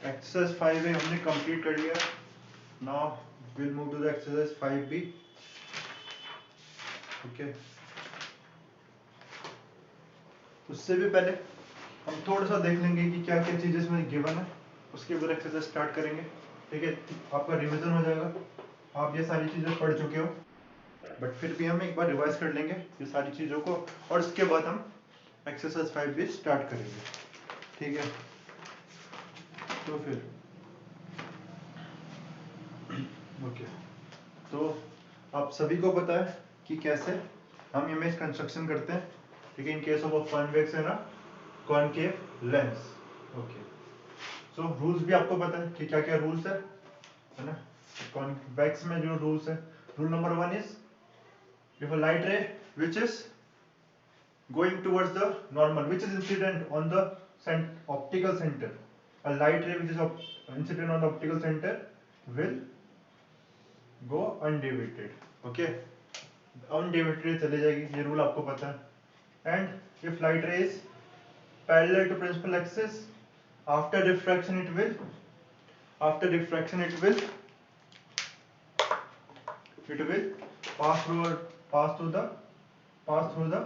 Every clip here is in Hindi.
एक्सरसाइज 5A हमने कंप्लीट कर लिया। Now will move to the exercise 5B। Okay, उससे भी पहले हम थोड़ा सा देख लेंगे कि क्या क्या चीजें इसमें गिवन है, उसके बाद एक्सरसाइज स्टार्ट करेंगे। ठीक है, आपका रिवीजन हो जाएगा, आप ये सारी चीजें पढ़ चुके हो, बट फिर भी हम एक बार रिवाइज कर लेंगे ये सारी चीजों को, और उसके बाद हम एक्सरसाइज 5B स्टार्ट करेंगे। ठीक है, तो फिर ओके, तो आप सभी को पता है कि कैसे हम इमेज कंस्ट्रक्शन करते हैं। ठीक है, इन केस ऑफ कॉन्वेक्स है ना, concave lens. Okay, so rules भी आपको पता है कि क्या क्या रूल्स है ना। कॉन्वेक्स में जो रूल्स है, rule number 1 is if a light रे which is going towards the normal, which is incident on the optical center, a light ray which is incident on the optical center will go undeviated. Okay, undeviated चले जाएगी, ये रूल आपको पता है। and if light ray is parallel to principal axis, after refraction it will pass through the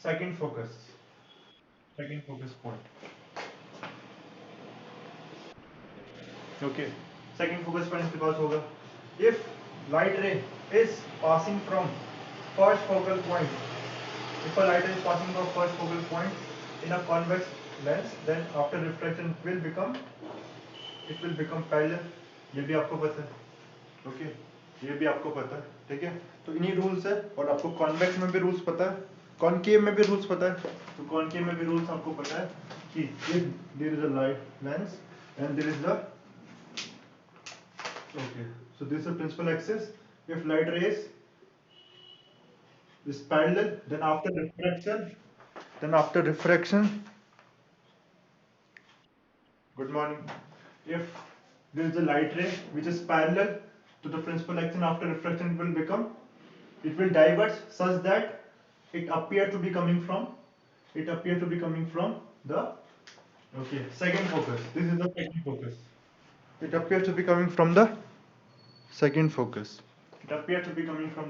second focus point. Okay, second focus point इसके पास होगा। If light ray is passing from first focal point, if a light ray is passing from first focal point in a convex lens, then after refraction it will become parallel. ये भी आपको पता है। ओके, ये भी आपको पता है। ठीक है, तो इन्हीं रूल्स है, और आपको कॉन्वेक्स में भी रूल्स पता है, कॉनकेव में भी रूल्स पता है। तो कॉनकेव में भी रूल्स आपको पता है कि if there is a light lens and there is the okay, so this is the principal axis. If light rays is parallel, then after refraction, good morning. If there is a light ray which is parallel to the principal axis, after refraction it will diverge such that it appears to be coming from the second focus. This is the second focus. It appears to be coming from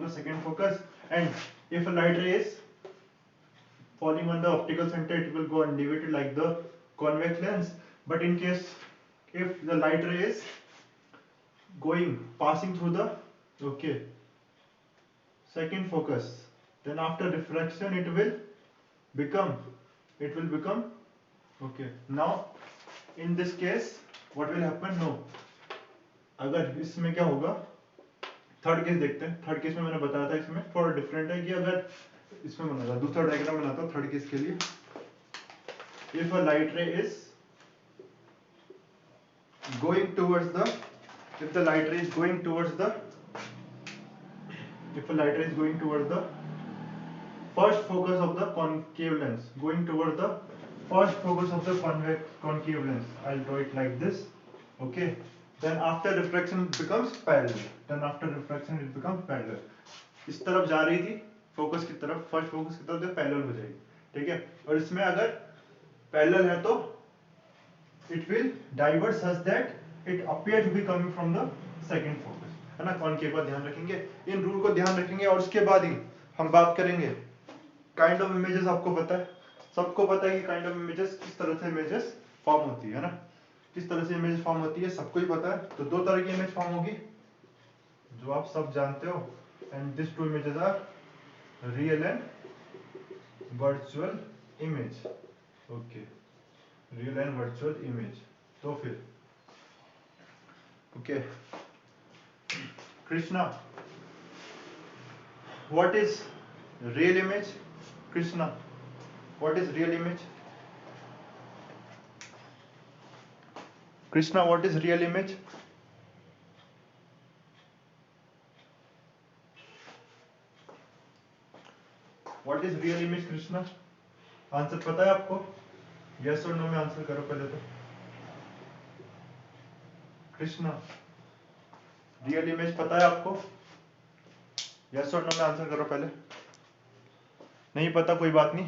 the second focus. And if a light ray is falling on the optical center, it will go undeviated like the convex lens. But in case if the light ray is passing through the second focus, then after refraction it will become now in this case what will happen? No, अगर इसमें क्या होगा, थर्ड केस देखते हैं। थर्ड केस में मैंने बताया था इसमें थोड़ा डिफरेंट है कि अगर इसमें बनाता, दूसरा डायग्राम बनाता हूँ थर्ड केस के लिए। इफ अ लाइट रे is going towards the if the light ray is going towards the first focus of the concave lens, concave lens, I'll draw it like this. Okay, then after refraction it becomes parallel. इस तरफ जा रही थी फोकस की तरफ, फर्स्ट फोकस की तरफ पैरेलल हो जाएगी। ठीक है, और इसमें अगर पैरेलल है तो it will divert such that it appear to be coming from the second focus, है ना। कॉनकेव का ध्यान रखेंगे, इन रूल को ध्यान रखेंगे, और उसके बाद ही हम बात करेंगे काइंड ऑफ इमेजेस। आपको पता है, सबको पता है कि काइंड ऑफ इमेजेस किस तरह से इमेजेस फॉर्म होती है ना, किस तरह से इमेज फॉर्म होती है सबको ही पता है। तो दो तरह की इमेज फॉर्म होगी जो आप सब जानते हो, and this two images are real and virtual image. Okay, real and virtual image. तो फिर okay, Krishna, what is real image? Krishna, what is real image? Krishna, what is real image? What is real image Krishna? Answer पता है आपको? यस और नो में आंसर करो पहले तो। कृष्णा, रियल इमेज पता है आपको? यस और नो में आंसर करो पहले। नहीं पता कोई बात नहीं,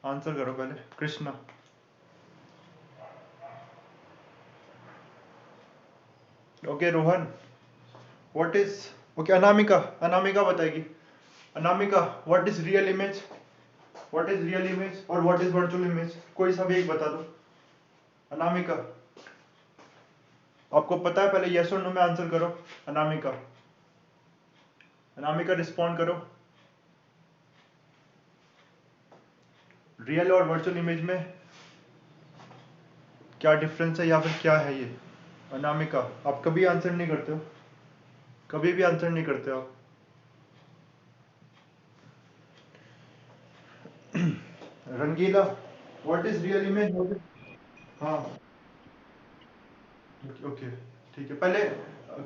आंसर करो पहले। Krishna, okay Rohan, what is, okay Anamika, Anamika बताएगी। Anamika, what is real image, what is real image और व्हाट इज वर्चुअल इमेज, कोई सा भी एक बता दो। अनामिका, आपको पता है, पहले यस और नो में आंसर करो। अनामिका, अनामिका रिस्पॉन्ड करो। रियल और वर्चुअल इमेज में क्या डिफरेंस है या फिर क्या है ये। अनामिका, आप कभी आंसर नहीं करते हो, कभी भी आंसर नहीं करते हो आप। रंगीला, व्हाट इज रियल इमेज, हाँ ओके ठीक है, पहले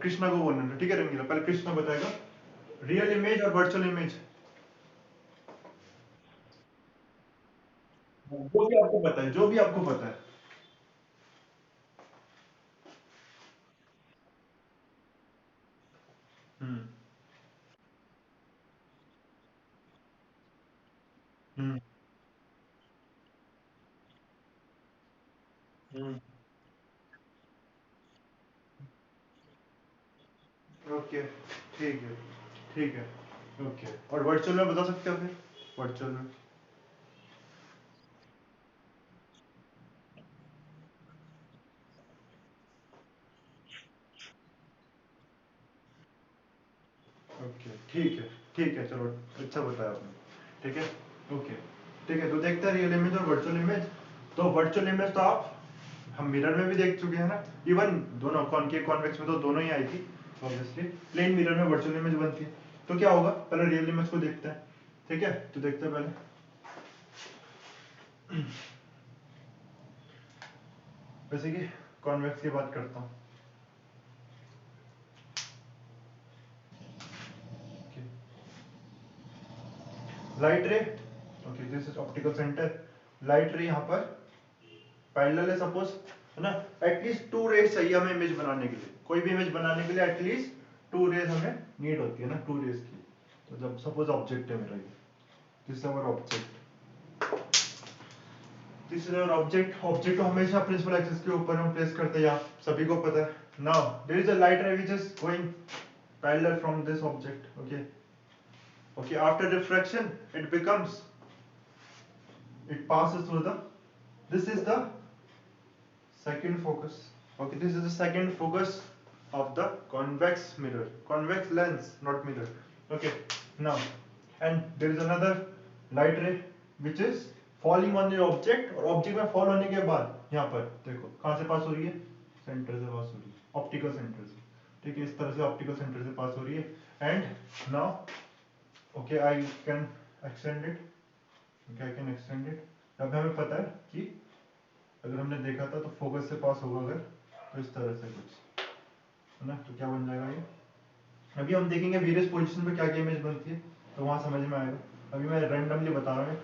कृष्णा को बोलना था, ठीक है रंगीला, पहले कृष्णा बताएगा रियल इमेज और वर्चुअल इमेज। जो भी आपको पता है, जो भी आपको पता है। हम्म हम्म हम्म ओके ठीक है, ठीक है, ओके। और वर्चुअल में बता सकते हो फिर, वर्चुअल में। ओके ठीक है चलो, अच्छा बताया आपने, ठीक है, ओके ठीक है। तो देखते हैं रियल इमेज और वर्चुअल इमेज। तो वर्चुअल इमेज तो आप हम मिरर में भी देख चुके हैं ना, इवन दोनों कॉनकेव कॉन्वेक्स में तो दोनों ही आई थी ऑब्वियसली। प्लेन मिरर में वर्चुअल इमेज बनती है। तो क्या होगा, पहले रियल इमेज को देखते हैं, ठीक है। तो देखते हैं पहले, जैसे कि कॉन्वेक्स की बात करता हूँ। लाइट रे, okay this is optical centre. Light रे यहाँ पर पैरेलल है सपोज, है ना। एटलीस्ट टू रेज चाहिए हमें इमेज बनाने के लिए, कोई भी इमेज बनाने के लिए एटलीस्ट टू रेज हमें नीड होती है ना, टू रेज की। तो जब सपोज ऑब्जेक्ट है मेरा ये, this is our object, this is our object. Object को हमेशा प्रिंसिपल एक्सिस के ऊपर हम प्लेस करते हैं, यहाँ सभी को पता है। Now there is a light ray which is going parallel from this object, okay okay. After refraction it becomes, it passes through the, this is the second focus, okay, this is the second focus of the convex mirror, convex lens, not mirror, okay। Now and there is another light ray which is falling on the object, और ऑब्जेक्ट में फॉल होने के बाद यहाँ पर देखो कहाँ से पास हो रही है, सेंटर से पास हो रही है, ऑप्टिकल सेंटर से, ठीक है। इस तरह से ऑप्टिकल सेंटर से पास हो रही है। And now okay I can extend it, okay I can extend it. अब हमें पता है कि अगर हमने देखा था तो फोकस से पास होगा अगर, तो इस तरह से कुछ, है ना। तो क्या बन जाएगा ये, अभी हम देखेंगे वेरियस पोजीशन पे क्या क्या इमेज बनती है, तो वहां समझ में आएगा। अभी मैं रैंडमली बता रहा हूँ।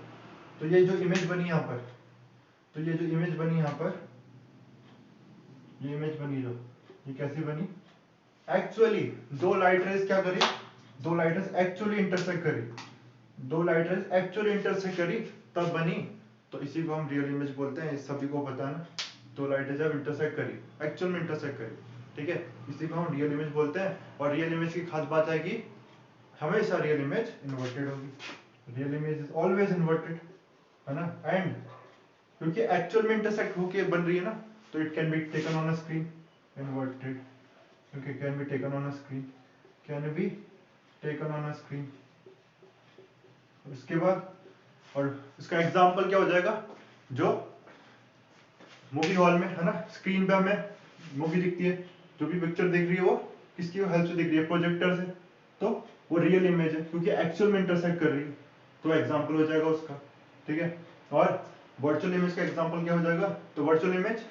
तो ये जो इमेज बनी यहाँ पर, तो ये जो इमेज बनी यहाँ पर, ये इमेज बनी जो, ये कैसी बनी, एक्चुअली दो लाइट रेज क्या करी, दो लाइट रेज एक्चुअली इंटरसेक्ट करी, दो लाइट रेज एक्चुअली इंटरसेक्ट करी तब बनी। तो इसी को हम रियल इमेज बोलते हैं, इस सभी को पता है ना। दो लाइट रेज जब इंटरसेक्ट करी, एक्चुअल में इंटरसेक्ट करी, ठीक है, इसी को हम रियल इमेज बोलते हैं। और रियल इमेज की खास बात है कि हमेशा रियल इमेज इन्वर्टेड होगी, real image is always inverted, है ना। एंड क्योंकि एक्चुअल में इंटरसेक्ट होके बन रही है ना, तो it can be taken on a screen inverted, okay can be taken on a screen, can be taken on a screen। उसके बाद और इसका एग्जांपल क्या हो जाएगा, जो मूवी हॉल में है ना, स्क्रीन पे हमें मूवी दिखती है, जो भी पिक्चर दिख रही है वो किसकी हेल्प से दिख रही है, प्रोजेक्टर से। तो वो रियल इमेज है क्योंकि एक्चुअल में इंटरसेक्ट कर रही है, तो एग्जांपल हो जाएगा उसका, ठीक है। और वर्चुअल इमेज का एग्जांपल क्या हो जाएगा, तो वर्चुअल इमेज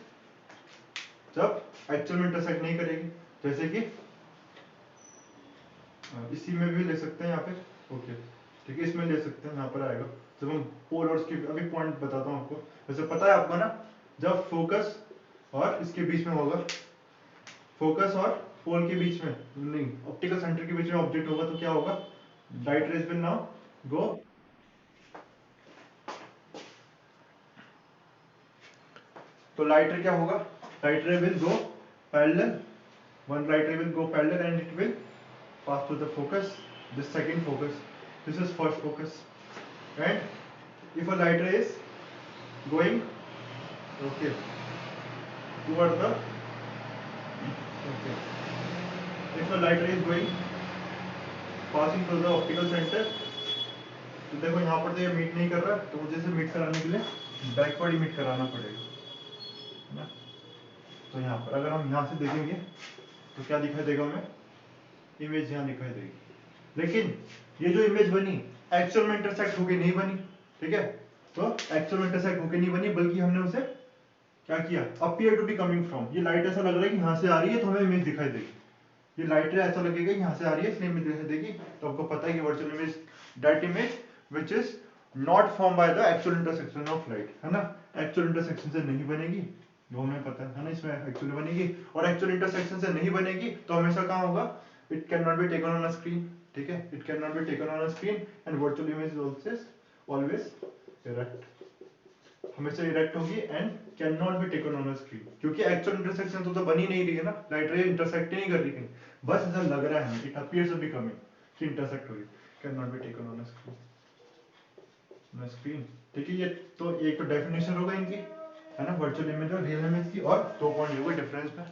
जब एक्चुअल में इंटरसेक्ट नहीं करेगी, जैसे कि इसी में भी ले सकते हैं यहाँ पे, ओके ठीक है, इसमें ले सकते हैं, यहाँ पर आएगा जब हम पोल और उसके अभी पॉइंट बताता हूँ आपको। वैसे पता है आपको ना, जब फोकस और इसके बीच में होगा, फोकस और पोल के बीच में नहीं, ऑप्टिकल सेंटर के बीच में ऑब्जेक्ट होगा, तो क्या होगा, light rays will now go, तो लाइट रे क्या होगा, लाइट रे will go parallel one light ray will go parallel and it will pass through the focus, this second focus, this is first focus. And if a light ray is going okay toward the okay, if a light ray is going passing through the optical center, तो देखो यहाँ पर तो ये मीट नहीं कर रहा, तो मुझे इसे मीट कराने के लिए बैकवर्ड मीट कराना पड़ेगा, है ना। तो यहाँ पर अगर हम यहाँ से देखेंगे तो क्या दिखाई देगा हमें, इमेज यहाँ दिखाई देगी, लेकिन ये जो इमेज बनी एक्चुअल में इंटरसेक्ट होके नहीं बनी, ठीक है। तो एक्चुअल में इंटरसेक्ट होके नहीं बनी, बल्कि हमने उसे क्या किया, appear to be coming from, ये लाइट ऐसा लग रहा है कि यहाँ से आ रही है तो हमें इमेज दिखाई देगी, ये लाइट रे ऐसा लगेगा यहाँ से आ रही है इसलिए इमेज दिखाई देगी। तो आपको पता है कि virtual image that image which is not formed by the actual intersection of light, है ना। एक्चुअल इंटरसेक्शन से नहीं बनेगी, वो हमें पता है ना, इसमें एक्चुअली बनेगी, और एक्चुअल इंटरसेक्शन से नहीं बनेगी तो हमेशा कहाँ होगा, it can not be taken on a screen, ठीक है, it can not be taken on a screen and virtual image is always erect, हमेशा इरेक्ट होगी and can not be taken on a screen, क्योंकि एक्चुअल इंटरसेक्शन तो बनी नहीं रही है ना, लाइट रे इंटरसेक्ट ही नहीं कर रही कहीं, बस ऐसा लग रहा है, it appears to be coming कि इंटरसेक्ट होगी, can not be taken on a screen, ठीक है। ये तो एक तो डेफिनेशन होगा इनकी, है ना, वर्चुअल इमेज और रियल इमेज की, और 2 पॉइंट होगा डिफरेंस में,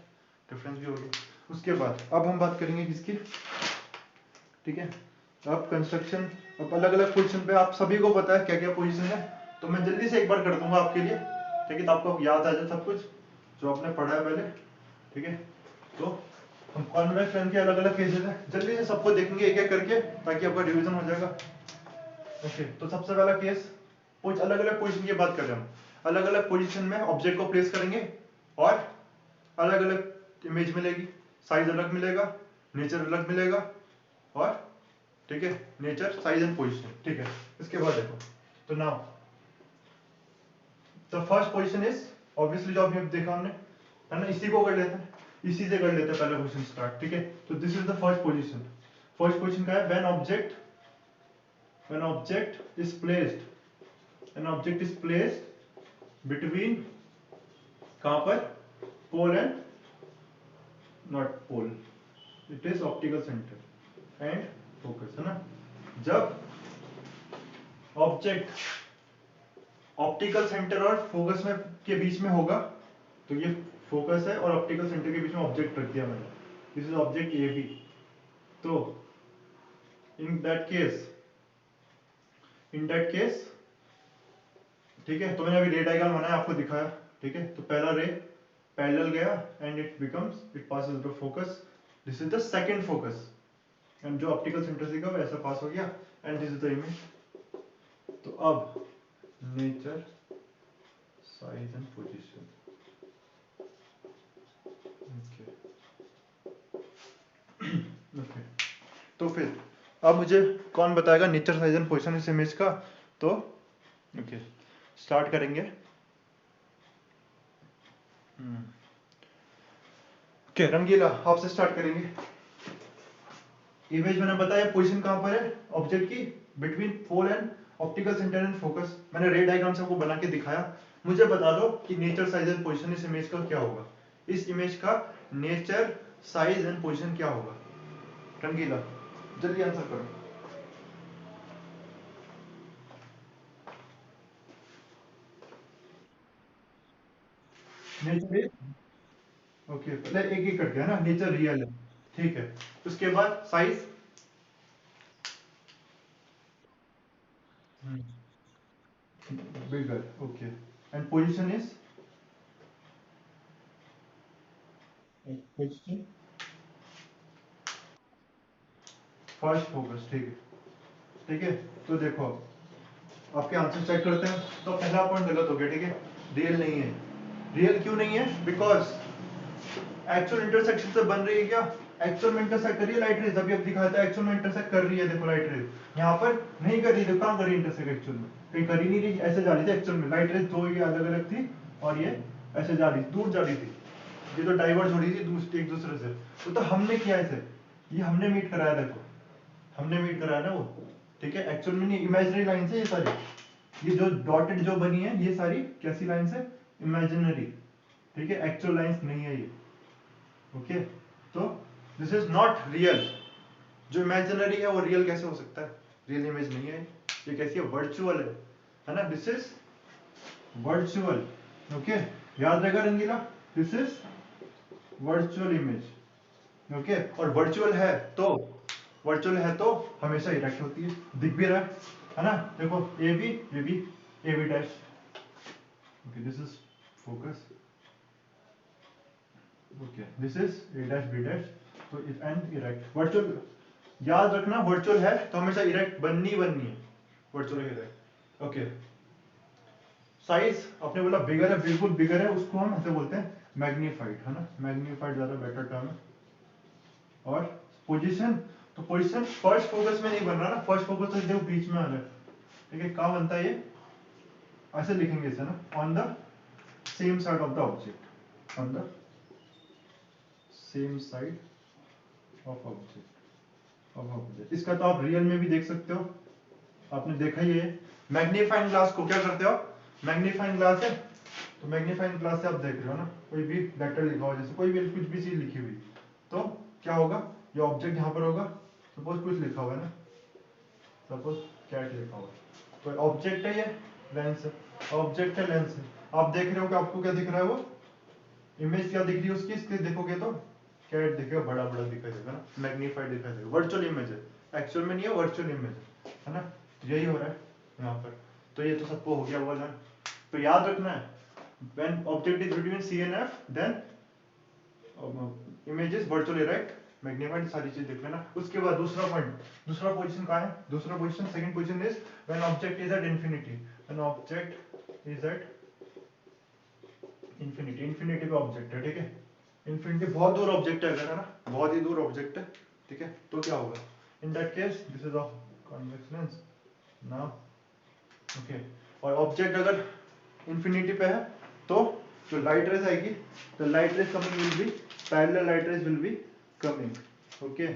डिफरेंस भी होगी। उसके बाद अब हम बात करेंगे किसकी, ठीक है। अब कंस्ट्रक्शन, अब अलग अलग पोजीशन पे आप सभी को पता है क्या क्या पोजीशन है, तो मैं जल्दी से एक बार कर दूंगा आपके लिए, ठीक है, तो आपको याद आ जाए सब कुछ जो आपने पढ़ा है पहले, ठीक है। तो हम कॉन्वेक्स लेंस के अलग अलग केसेस है, जल्दी से सबको देखेंगे एक एक करके ताकि आपका रिवीजन हो जाएगा। ओके, तो सबसे पहला केस, कुछ अलग अलग पोजीशन की बात कर रहे हैं हम, अलग अलग पोजीशन में ऑब्जेक्ट को प्लेस करेंगे और अलग अलग इमेज मिलेगी, साइज अलग मिलेगा, नेचर अलग मिलेगा, और ठीक है, नेचर, साइज एंड पोजीशन, ठीक है। इसके बाद देखो, तो now the first position is obviously जो अभी देखा हमने, है ना, इसी को कर लेते हैं, इसी से कर लेते हैं पहला पोजीशन स्टार्ट, ठीक है। तो this is the first position, first position का है when object is placed, an object is placed between, कहां पर, pole and not pole, it is optical center and focus, है ना। जब ऑब्जेक्ट ऑप्टिकल सेंटर और फोकस में के बीच में होगा, तो ये फोकस है और ऑप्टिकल सेंटर के बीच में ऑब्जेक्ट रख दिया मैंने, this is object A B, तो इन दैट केस, ठीक है, तो मैंने अभी रे डायग्राम बनाया आपको दिखाया, ठीक है। तो पहला रे पैरेलल गया and it passes through focus, this is the second focus, and जो ऑप्टिकल सेंटर से वैसा पास हो गया and this is the image. तो अब nature, size and position, okay, तो फिर अब मुझे कौन बताएगा नेचर, साइज एंड पोजीशन इस इमेज का, तो ओके स्टार्ट करेंगे। ओके, रंगीला आपसे स्टार्ट करेंगे। इमेज मैंने बताया पोजीशन कहां पर है ऑब्जेक्ट की, between pole and optical centre and focus, मैंने रे डायग्राम से आपको बना के दिखाया। मुझे बता दो कि नेचर, साइज एंड पोजीशन इस इमेज का क्या होगा, इस इमेज का नेचर, साइज एंड पोजीशन क्या होगा, रंगीला जल्दी आंसर करो। नेचर इज, ओके, पहले एक एक करके, है ना, नेचर रियल है, ठीक है। उसके बाद size, bigger, okay, and position is, position first focus, ठीक है, ठीक है। तो देखो आपके आंसर चेक करते हैं, तो पहला पॉइंट गलत हो गया, ठीक है, रियल नहीं है। रियल क्यों नहीं है, बिकॉज एक्चुअल इंटरसेक्शन से बन रही है क्या, एक्चुअल में इंटरसेक्ट कर रही है लाइट रेज, अभी अब दिखाया था एक्चुअल में इंटरसेक्ट कर रही है, देखो लाइट रेज यहाँ पर नहीं कर रही थी, कहां कर रही है इंटरसेक्ट, एक्चुअल में कहीं कर ही नहीं रही, ऐसे जा रही थी एक्चुअल में, लाइट रेज दो ये अलग अलग थी और ये ऐसे जा रही, दूर जा रही थी, ये तो डाइवर्ज हो रही थी एक दूसरे से, तो हमने किया ऐसे, ये हमने मीट कराया, देखो हमने मीट कराया ना वो, ठीक है, एक्चुअल में नहीं, इमेजिनरी लाइन से ये सारी, ये जो डॉटेड जो बनी है ये सारी कैसी लाइन है, इमेजिनरी, ठीक है, एक्चुअल लाइंस नहीं है ये, ओके। तो दिस इज नॉट रियल। जो इमेजिनरी है वो रियल कैसे हो सकता है? रियल इमेज नहीं है ये, कैसी है? वर्चुअल है ना? This is virtual. ओके, याद रहेगा रंगीला, this is virtual image. Okay, और वर्चुअल है तो हमेशा इरेक्ट होती है, दिख भी रहा है ना? देखो A B dash. Okay, this is focus. Okay, this is A dash B dash. तो इफ एंड इरेक्ट वर्चुअल, याद रखना वर्चुअल है तो हमेशा इरेक्ट बननी है, वर्चुअल इरेक्ट। ओके, साइज आपने बोला बिगर है, बिल्कुल बिगर है, उसको हम ऐसे बोलते हैं मैग्नीफाइड, है ना? मैग्नीफाइड ज्यादा बेटर टर्म है। और पोजीशन, तो पोजीशन फर्स्ट फोकस में नहीं बन रहा ना, फर्स्ट फोकस तो देखो बीच में आ रहा है, ठीक है? कहाँ बनता है ये? ऐसे लिखेंगे इसे ना, on the same side of the object, on the same side of object. इसका तो आप रियल में भी देख सकते हो, आपने देखा ही है। मैग्नीफाइंग ग्लास को क्या करते हो? मैग्नीफाइंग ग्लास है तो मैग्नीफाइंग ग्लास से आप देख रहे हो ना, कोई भी लेटर लिखा हो, जैसे कोई भी कुछ भी चीज लिखी हुई, तो क्या होगा? ये ऑब्जेक्ट यहाँ पर होगा, सपोज कुछ लिखा हुआ है ना, सपोज कैट लिखा हुआ है, तो ऑब्जेक्ट है, ये लेंस है, ऑब्जेक्ट है, लेंस है। आप देख रहे हो कि आपको क्या दिख रहा है? वो इमेज क्या दिख रही है उसकी? इसके देखोगे तो कैट दिखेगा, बड़ा बड़ा दिखाई देगा ना, मैग्नीफाइड दिखाई देगा। वर्चुअल इमेज है, एक्चुअल में नहीं है, वर्चुअल इमेज है ना? यही हो रहा है यहाँ पर। तो ये तो सबको हो गया बोला। तो याद रखना है, when object is between C and F, then image is virtual erect, magnified, सारी चीज देख लेना। उसके बाद दूसरा पॉइंट, दूसरा पोजीशन कहाँ है? दूसरा position, second position is when object is at infinity, when object is at infinity, infinity पे ऑब्जेक्ट है, ठीक है? इन्फिनिटी बहुत दूर ऑब्जेक्ट है अगर, है ना? बहुत ही दूर ऑब्जेक्ट है, ठीक है? तो क्या होगा? In that case this is of convex lens now. Okay, और ऑब्जेक्ट अगर इंफिनिटी पे है तो जो लाइट रेज आएगी, the light rays coming will be parallel, light rays will be coming. Okay,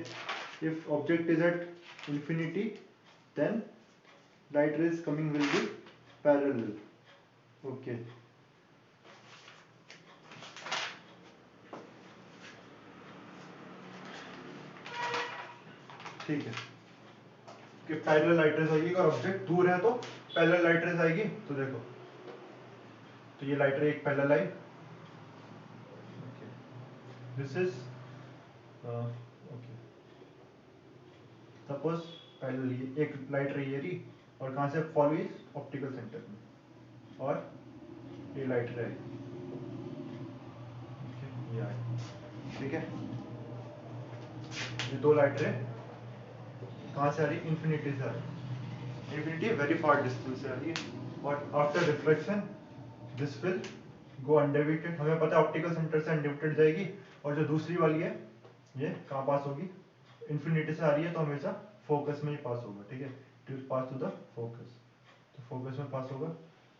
if object is at infinity then light rays coming will be parallel. Okay, ठीक है कि पैरेलल लाइट रेज आएगी, अगर ऑब्जेक्ट दूर है तो पैरेलल लाइट रेज आएगी। तो देखो, तो ये लाइट रे एक parallel I, this is okay, suppose parallel एक लाइट रे ये रही, और कहां से फॉलो हुई? ऑप्टिकल सेंटर में, और ये लाइट रे आई, ये आई, ठीक है? ये दो लाइट रे कहां से आ रही? इंफिनिटी से आ रही, इंफिनिटी वेरी फार डिस्टेंस से आ रही है, और after reflection this will go undeviated. हमें पता है ऑप्टिकल सेंटर से अनडेविएटेड जाएगी, और जो दूसरी वाली है ये कहाँ पास होगी? इंफिनिटी से आ रही है तो हमेशा फोकस में ही पास होगा, ठीक है? It will pass to the focus, तो फोकस में पास होगा,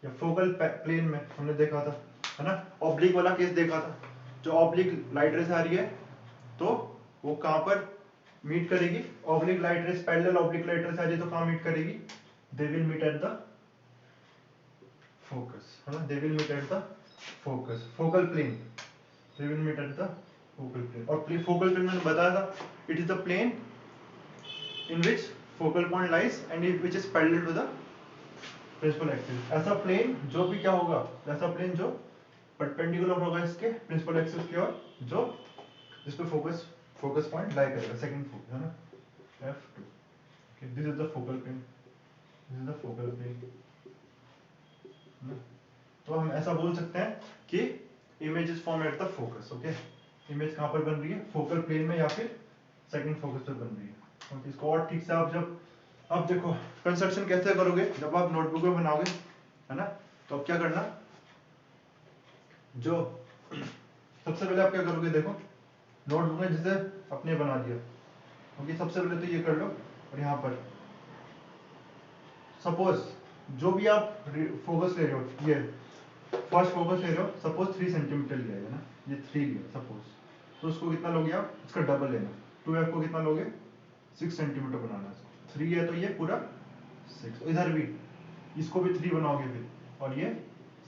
या फोकल प्लेन में हमने देखा था, है ना? ऑब्लिक वाला केस देखा था, जो ऑब्लिक लाइट रेस आ रही है तो वो कहां पर मीट करेगी? Oblique light rays, parallel oblique light rays आ रही है तो कहां मीट करेगी? They will meet at the focus, है ना? They will meet at the focus, focal plane, they will meet at the focal plane. और फोकल प्लेन मैंने बताया था, it is the plane in which focal point lies and which is parallel to the principal axis. ऐसा प्लेन जो भी क्या होगा? ऐसा प्लेन जो परपेंडिकुलर होगा इसके प्रिंसिपल एक्सिस की ओर, जो जिस पे फोकस पॉइंट लाई करेगा, सेकंड फोकस, है ना? F2। Okay, this is the focal plane, this is the focal plane. तो हम ऐसा बोल सकते हैं कि image is form at the focus. Okay, image कहां पर बन रही है? फोकल प्लेन में, या फिर सेकंड फोकस पर बन रही है। ओके, इसको और ठीक से आप जब, अब देखो कंस्ट्रक्शन कैसे करोगे? जब आप नोटबुक में बनाओगे, है ना? तो अब क्या करना, जो सबसे पहले आप क्या करोगे? देखो नोटबुक में जैसे अपने बना दिया, ओके, सबसे पहले तो ये कर लो, और यहाँ पर सपोज जो भी आप फोकस ले रहे हो, ये फर्स्ट फोकस ले रहे हो, सपोज 3 सेंटीमीटर लिया है ना, ये 3 लिया सपोज, तो उसको कितना लोगे आप? इसका डबल लेना, 2f को कितना लोगे? 6 सेंटीमीटर बनाना है। 3 है तो ये पूरा 6, इधर भी इसको भी 3 बनाओगे फिर, और ये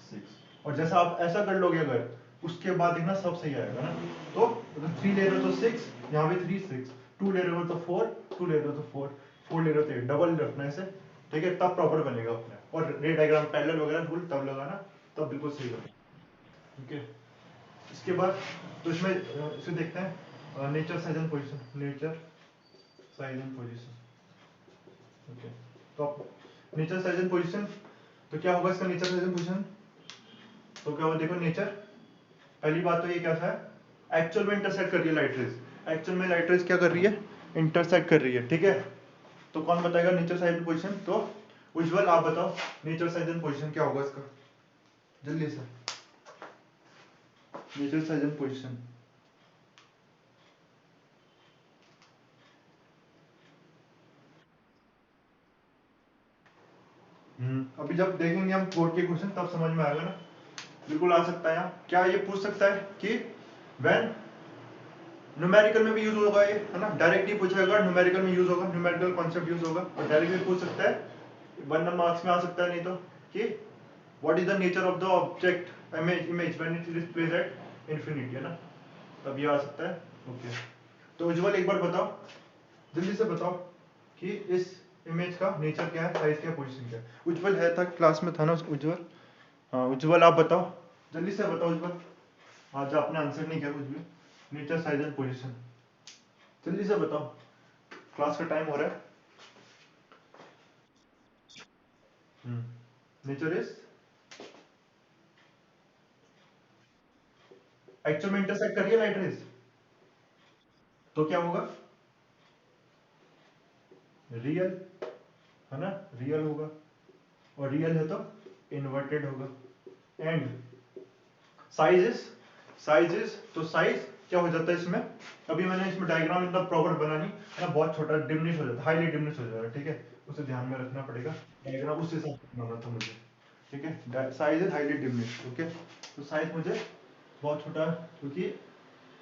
6, और जैसा आप ऐसा कर लोगे अगर, उसके बाद देखना सब सही आएगा ना। तो तो 3 ले रहे हो तो 6, यहाँ भी 3 6, 2 ले रहे हो तो 4, 2 ले रहे हो तो 4, 4 ले रहे हो तो 8, डबल रखना इसे, ठीक है, तब प्रॉपर बनेगा अपने। और रे डायग्राम पैरेलल वगैरह रूल तब लगाना, तब बिल्कुल सही बनेगा, ठीक है। इसके बाद तो इसमें इसे देखते हैं nature size and position, nature size and position, okay. तो आप नेचर साइज एंड पोजीशन, तो क्या होगा इसका नेचर साइज एंड पोजीशन, तो क्या होगा देखो नेचर, पहली बात तो ये क्या था, एक्चुअल में इंटरसेक्ट कर रही है लाइट रेज, एक्चुअल में लाइट रेज क्या कर रही है, इंटरसेक्ट कर रही है, ठीक है। तो कौन बताएगा नेचर साइज एंड पोजीशन, तो उज्जवल आप बताओ नेचर साइज एंड पोजीशन क्या होगा इसका, जल्दी से, नेचर साइज एंड पोजीशन। अभी जब देखेंगे हम कोड के क्वेश्चन तब समझ में आएगा ना, बिल्कुल आ सकता है। यहाँ क्या ये पूछ सकता है कि व्हेन, न्यूमेरिकल में भी यूज होगा ये, है ना, डायरेक्ट ही पूछेगा, न्यूमेरिकल में यूज होगा, न्यूमेरिकल कॉन्सेप्ट यूज होगा, और डायरेक्ट भी पूछ सकता है, 1 नंबर मार्क्स में आ सकता है, नहीं तो कि what is the nature of the object image when it is placed at infinity, है ना, तब ये आ सकता है, ओके। तो उज्जवल एक बार बताओ, जल्दी से बताओ कि इस इमेज का नेचर क्या है, साइज क्या है, पोजीशन क्या है। उज्जवल है था क्लास में, था ना उज्जवल, हाँ उज्जवल आप बताओ, जल्दी से बताओ उज्जवल, आज आपने आंसर नहीं किया कुछ भी, नेचर साइज एंड पोजीशन, जल्दी से बताओ, क्लास का टाइम हो रहा है। नेचर इज, एक्चुअल में इंटरसेक्ट कर रही है लाइट रेज, तो क्या होगा, रियल, है ना, रियल होगा, और रियल है तो इन्वर्टेड होगा, एंड साइज इज तो साइज क्या हो जाता है इसमें, अभी मैंने इसमें डायग्राम इतना प्रॉपर बना नहीं है ना, बहुत छोटा डिमिनिश हो जाता है, हाईली डिमिनिश हो जाएगा, ठीक है, उसे ध्यान में रखना पड़ेगा, डायग्राम उस हिसाब से बनाना था मुझे, ठीक है। Size is highly diminish, okay. तो साइज मुझे बहुत छोटा, क्योंकि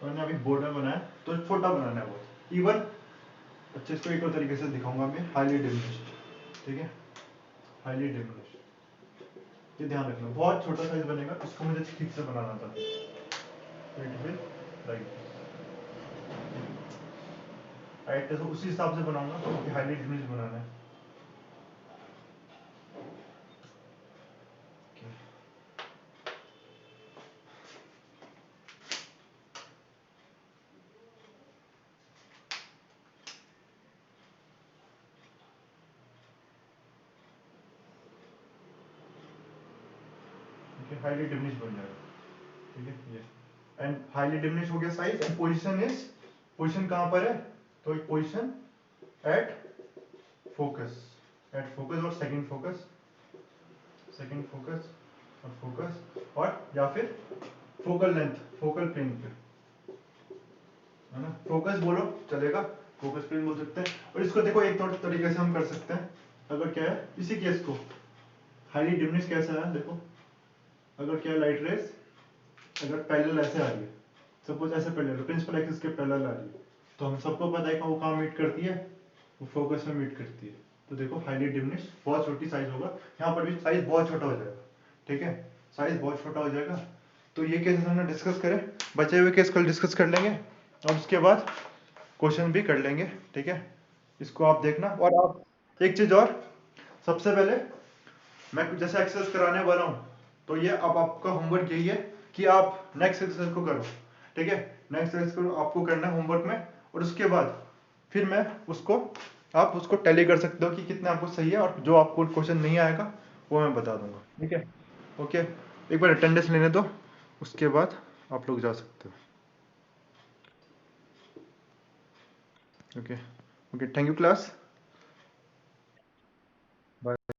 मैंने अभी बॉर्डर बनाया तो छोटा बनाना है बहुत, इवन, अच्छा इसको एक और तरीके से दिखाऊंगा मैं, हाईली डिमिनिश्ड, ठीक है, हाईली डिमिनिश्ड, ये ध्यान रखना, बहुत छोटा साइज बनेगा, इसको मुझे ठीक से बनाना था, इट विल लाइक राइट, तो उसी हिसाब से बनाऊंगा, क्योंकि हाईली डिमिनिश्ड बनाना है, ठीक है, हाईली डिमिनिश्ड बन जाएगा, ठीक है, ये एंड हाईली डिमिनिश हो गया size, and position is, position कहां पर है, तो एक position at focus, at focus और सेकंड फोकस, सेकंड फोकस और फोकस, और या फिर फोकल लेंथ, फोकल प्लेन पे, है ना, फोकस बोलो चलेगा, फोकस प्लेन बोल सकते हैं। और इसको देखो एक और तरीके से हम कर सकते हैं, अगर क्या है इसी केस को, हाईली डिमिनिश कैसा है देखो, अगर क्या है लाइट रेज, अगर पैरेलल ऐसे आ रही है, सपोज ऐसे पैरेलल प्रिंसिपल एक्सिस के पैरेलल आ रही है, तो हम सबको पता है कि वो कहाँ मीट करती है, वो फोकस में मीट करती है, तो देखो हाईली डिमिनिश, बहुत छोटी साइज होगा, यहाँ पर भी साइज बहुत छोटा हो जाएगा, ठीक है, साइज बहुत छोटा हो जाएगा। तो ये केस हमने डिस्कस करें, बचे हुए केस कल डिस्कस कर लेंगे, और उसके बाद क्वेश्चन भी कर लेंगे, ठीक है, इसको आप देखना। और आप एक चीज और, सबसे पहले मैं जैसे एक्सरसाइज कराने वाला हूँ, तो ये अब आपका होमवर्क यही है कि आप नेक्स्ट एक्सरसाइज को करो, ठीक है, नेक्स्ट एक्सरसाइज को आपको करना है होमवर्क में, और उसके बाद फिर मैं उसको, आप उसको टैली कर सकते हो कि कितना आपको सही है, और जो आपको क्वेश्चन नहीं आएगा वो मैं बता दूंगा, ठीक है, ओके। एक बार अटेंडेंस लेने दो, उसके बाद आप लोग जा सकते हो, okay, okay, thank you class, bye.